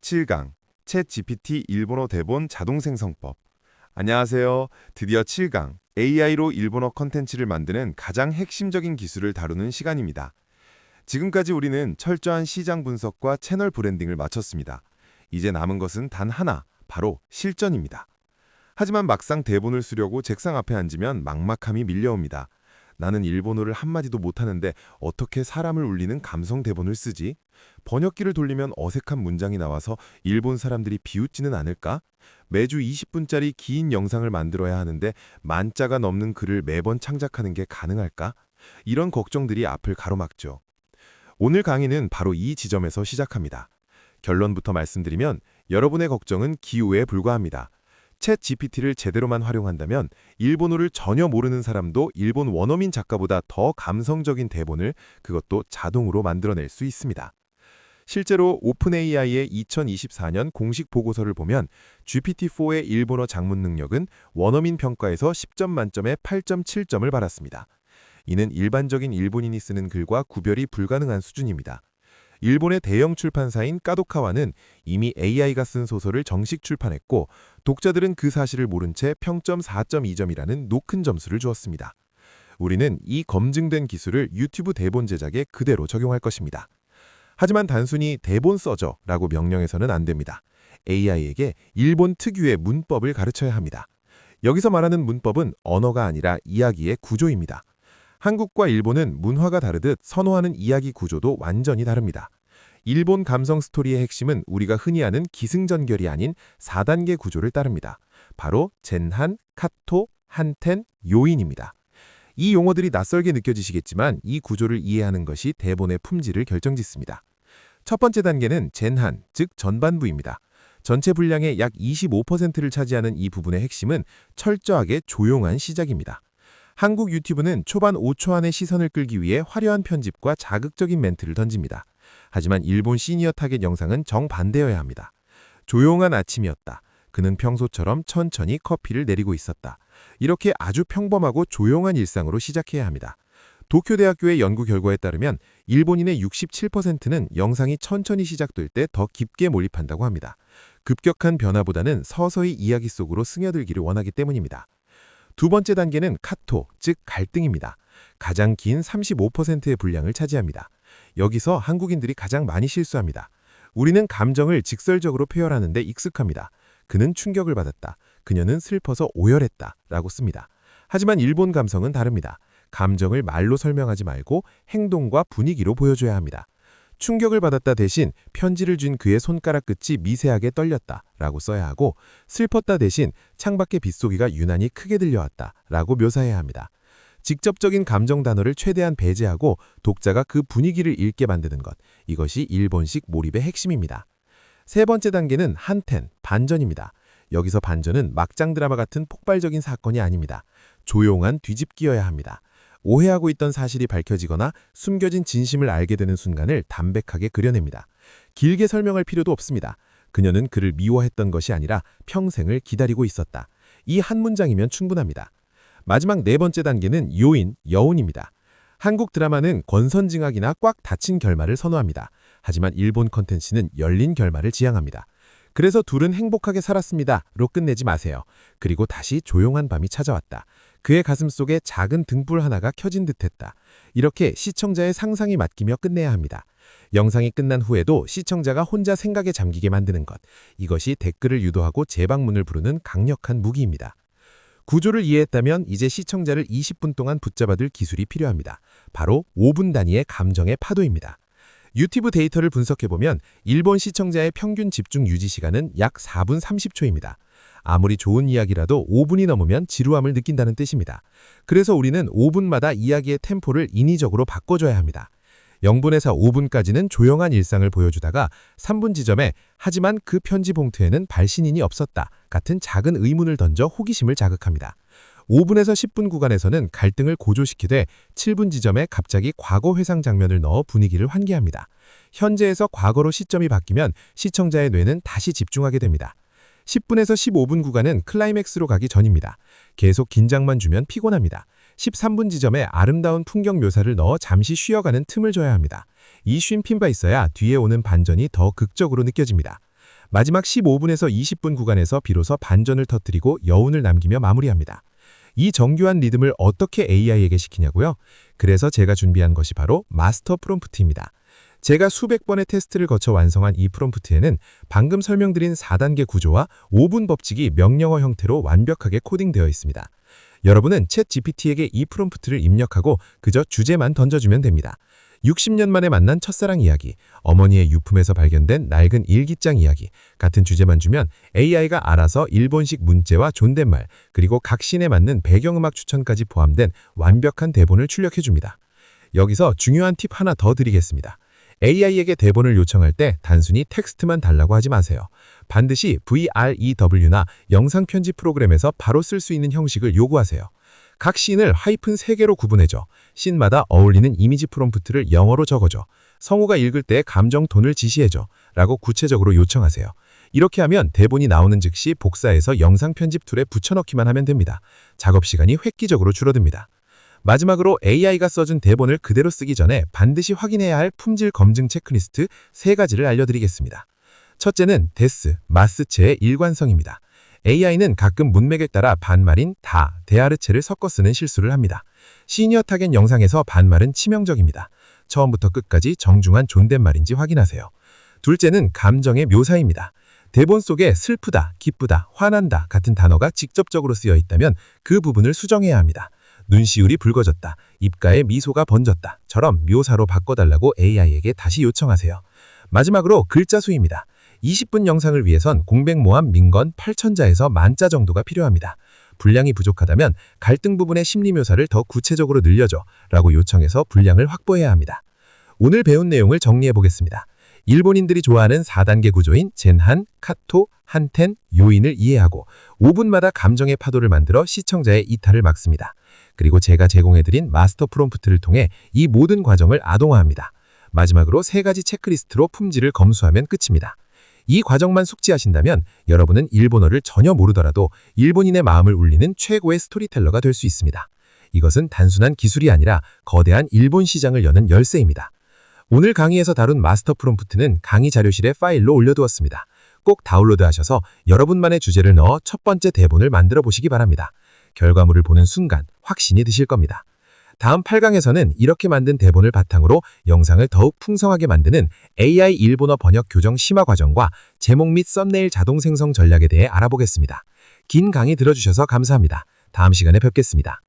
7강 챗 GPT 일본어 대본 자동 생성법. 안녕하세요. 드디어 7강 AI로 일본어 컨텐츠를 만드는 가장 핵심적인 기술을 다루는 시간입니다. 지금까지 우리는 철저한 시장 분석과 채널 브랜딩을 마쳤습니다. 이제 남은 것은 단 하나, 바로 실전입니다. 하지만 막상 대본을 쓰려고 책상 앞에 앉으면 막막함이 밀려옵니다. 나는 일본어를 한마디도 못하는데 어떻게 사람을 울리는 감성 대본을 쓰지? 번역기를 돌리면 어색한 문장이 나와서 일본 사람들이 비웃지는 않을까? 매주 20분짜리 긴 영상을 만들어야 하는데 만자가 넘는 글을 매번 창작하는 게 가능할까? 이런 걱정들이 앞을 가로막죠. 오늘 강의는 바로 이 지점에서 시작합니다. 결론부터 말씀드리면 여러분의 걱정은 기우에 불과합니다. 챗 GPT를 제대로만 활용한다면 일본어를 전혀 모르는 사람도 일본 원어민 작가보다 더 감성적인 대본을 그것도 자동으로 만들어낼 수 있습니다. 실제로 오픈 AI의 2024년 공식 보고서를 보면 GPT-4의 일본어 작문 능력은 원어민 평가에서 10점 만점에 8.7점을 받았습니다. 이는 일반적인 일본인이 쓰는 글과 구별이 불가능한 수준입니다. 일본의 대형 출판사인 까도카와는 이미 AI가 쓴 소설을 정식 출판했고 독자들은 그 사실을 모른 채 평점 4.2점이라는 높은 점수를 주었습니다. 우리는 이 검증된 기술을 유튜브 대본 제작에 그대로 적용할 것입니다. 하지만 단순히 대본 써줘 라고 명령해서는 안 됩니다. AI에게 일본 특유의 문법을 가르쳐야 합니다. 여기서 말하는 문법은 언어가 아니라 이야기의 구조입니다. 한국과 일본은 문화가 다르듯 선호하는 이야기 구조도 완전히 다릅니다. 일본 감성 스토리의 핵심은 우리가 흔히 아는 기승전결이 아닌 4단계 구조를 따릅니다. 바로 젠한, 카토, 한텐, 요인입니다. 이 용어들이 낯설게 느껴지시겠지만 이 구조를 이해하는 것이 대본의 품질을 결정짓습니다. 첫 번째 단계는 젠한, 즉 전반부입니다. 전체 분량의 약 25%를 차지하는 이 부분의 핵심은 철저하게 조용한 시작입니다. 한국 유튜브는 초반 5초 안에 시선을 끌기 위해 화려한 편집과 자극적인 멘트를 던집니다. 하지만 일본 시니어 타겟 영상은 정반대여야 합니다. 조용한 아침이었다. 그는 평소처럼 천천히 커피를 내리고 있었다. 이렇게 아주 평범하고 조용한 일상으로 시작해야 합니다. 도쿄대학교의 연구 결과에 따르면 일본인의 67%는 영상이 천천히 시작될 때 더 깊게 몰입한다고 합니다. 급격한 변화보다는 서서히 이야기 속으로 스며들기를 원하기 때문입니다. 두 번째 단계는 카토, 즉 갈등입니다. 가장 긴 35%의 분량을 차지합니다. 여기서 한국인들이 가장 많이 실수합니다. 우리는 감정을 직설적으로 표현하는 데 익숙합니다. 그는 충격을 받았다. 그녀는 슬퍼서 오열했다. 라고 씁니다. 하지만 일본 감성은 다릅니다. 감정을 말로 설명하지 말고 행동과 분위기로 보여줘야 합니다. 충격을 받았다 대신 편지를 준 그의 손가락 끝이 미세하게 떨렸다 라고 써야 하고 슬펐다 대신 창밖의 빗소리가 유난히 크게 들려왔다 라고 묘사해야 합니다. 직접적인 감정 단어를 최대한 배제하고 독자가 그 분위기를 읽게 만드는 것, 이것이 일본식 몰입의 핵심입니다. 세 번째 단계는 한텐, 반전입니다. 여기서 반전은 막장 드라마 같은 폭발적인 사건이 아닙니다. 조용한 뒤집기여야 합니다. 오해하고 있던 사실이 밝혀지거나 숨겨진 진심을 알게 되는 순간을 담백하게 그려냅니다. 길게 설명할 필요도 없습니다. 그녀는 그를 미워했던 것이 아니라 평생을 기다리고 있었다. 이 한 문장이면 충분합니다. 마지막 네 번째 단계는 요인, 여운입니다. 한국 드라마는 권선징악이나 꽉 닫힌 결말을 선호합니다. 하지만 일본 컨텐츠는 열린 결말을 지향합니다. 그래서 둘은 행복하게 살았습니다.로 끝내지 마세요. 그리고 다시 조용한 밤이 찾아왔다. 그의 가슴 속에 작은 등불 하나가 켜진 듯했다. 이렇게 시청자의 상상이 맡기며 끝내야 합니다. 영상이 끝난 후에도 시청자가 혼자 생각에 잠기게 만드는 것. 이것이 댓글을 유도하고 재방문을 부르는 강력한 무기입니다. 구조를 이해했다면 이제 시청자를 20분 동안 붙잡아둘 기술이 필요합니다. 바로 5분 단위의 감정의 파도입니다. 유튜브 데이터를 분석해보면 일본 시청자의 평균 집중 유지 시간은 약 4분 30초입니다. 아무리 좋은 이야기라도 5분이 넘으면 지루함을 느낀다는 뜻입니다. 그래서 우리는 5분마다 이야기의 템포를 인위적으로 바꿔줘야 합니다. 0분에서 5분까지는 조용한 일상을 보여주다가 3분 지점에 하지만 그 편지 봉투에는 발신인이 없었다 같은 작은 의문을 던져 호기심을 자극합니다. 5분에서 10분 구간에서는 갈등을 고조시키되 7분 지점에 갑자기 과거 회상 장면을 넣어 분위기를 환기합니다. 현재에서 과거로 시점이 바뀌면 시청자의 뇌는 다시 집중하게 됩니다. 10분에서 15분 구간은 클라이맥스로 가기 전입니다. 계속 긴장만 주면 피곤합니다. 13분 지점에 아름다운 풍경 묘사를 넣어 잠시 쉬어가는 틈을 줘야 합니다. 이 쉼 핀바 있어야 뒤에 오는 반전이 더 극적으로 느껴집니다. 마지막 15분에서 20분 구간에서 비로소 반전을 터뜨리고 여운을 남기며 마무리합니다. 이 정교한 리듬을 어떻게 AI에게 시키냐고요? 그래서 제가 준비한 것이 바로 마스터 프롬프트입니다. 제가 수백 번의 테스트를 거쳐 완성한 이 프롬프트에는 방금 설명드린 4단계 구조와 5분 법칙이 명령어 형태로 완벽하게 코딩되어 있습니다. 여러분은 챗 GPT에게 이 프롬프트를 입력하고 그저 주제만 던져주면 됩니다. 60년 만에 만난 첫사랑 이야기, 어머니의 유품에서 발견된 낡은 일기장 이야기 같은 주제만 주면 AI가 알아서 일본식 문자와 존댓말, 그리고 각 씬에 맞는 배경음악 추천까지 포함된 완벽한 대본을 출력해줍니다. 여기서 중요한 팁 하나 더 드리겠습니다. AI에게 대본을 요청할 때 단순히 텍스트만 달라고 하지 마세요. 반드시 VREW나 영상 편집 프로그램에서 바로 쓸 수 있는 형식을 요구하세요. 각 씬을 하이픈 3개로 구분해줘. 씬마다 어울리는 이미지 프롬프트를 영어로 적어줘. 성우가 읽을 때 감정 톤을 지시해줘. 라고 구체적으로 요청하세요. 이렇게 하면 대본이 나오는 즉시 복사해서 영상 편집 툴에 붙여넣기만 하면 됩니다. 작업 시간이 획기적으로 줄어듭니다. 마지막으로 AI가 써준 대본을 그대로 쓰기 전에 반드시 확인해야 할 품질 검증 체크리스트 3가지를 알려드리겠습니다. 첫째는 데스, 마스체의 일관성입니다. AI는 가끔 문맥에 따라 반말인 다, 대아르체를 섞어 쓰는 실수를 합니다. 시니어 타겟 영상에서 반말은 치명적입니다. 처음부터 끝까지 정중한 존댓말인지 확인하세요. 둘째는 감정의 묘사입니다. 대본 속에 슬프다, 기쁘다, 화난다 같은 단어가 직접적으로 쓰여 있다면 그 부분을 수정해야 합니다. 눈시울이 붉어졌다, 입가에 미소가 번졌다 처럼 묘사로 바꿔달라고 AI에게 다시 요청하세요. 마지막으로 글자 수입니다. 20분 영상을 위해선 공백 모함 민건 8,000자에서 10,000자 정도가 필요합니다. 분량이 부족하다면 갈등 부분의 심리 묘사를 더 구체적으로 늘려줘 라고 요청해서 분량을 확보해야 합니다. 오늘 배운 내용을 정리해 보겠습니다. 일본인들이 좋아하는 4단계 구조인 젠한, 카토, 한텐, 요인을 이해하고 5분마다 감정의 파도를 만들어 시청자의 이탈을 막습니다. 그리고 제가 제공해드린 마스터 프롬프트를 통해 이 모든 과정을 아동화합니다. 마지막으로 3가지 체크리스트로 품질을 검수하면 끝입니다. 이 과정만 숙지하신다면 여러분은 일본어를 전혀 모르더라도 일본인의 마음을 울리는 최고의 스토리텔러가 될 수 있습니다. 이것은 단순한 기술이 아니라 거대한 일본 시장을 여는 열쇠입니다. 오늘 강의에서 다룬 마스터 프롬프트는 강의 자료실에 파일로 올려두었습니다. 꼭 다운로드하셔서 여러분만의 주제를 넣어 첫 번째 대본을 만들어 보시기 바랍니다. 결과물을 보는 순간 확신이 드실 겁니다. 다음 8강에서는 이렇게 만든 대본을 바탕으로 영상을 더욱 풍성하게 만드는 AI 일본어 번역 교정 심화 과정과 제목 및 썸네일 자동 생성 전략에 대해 알아보겠습니다. 긴 강의 들어주셔서 감사합니다. 다음 시간에 뵙겠습니다.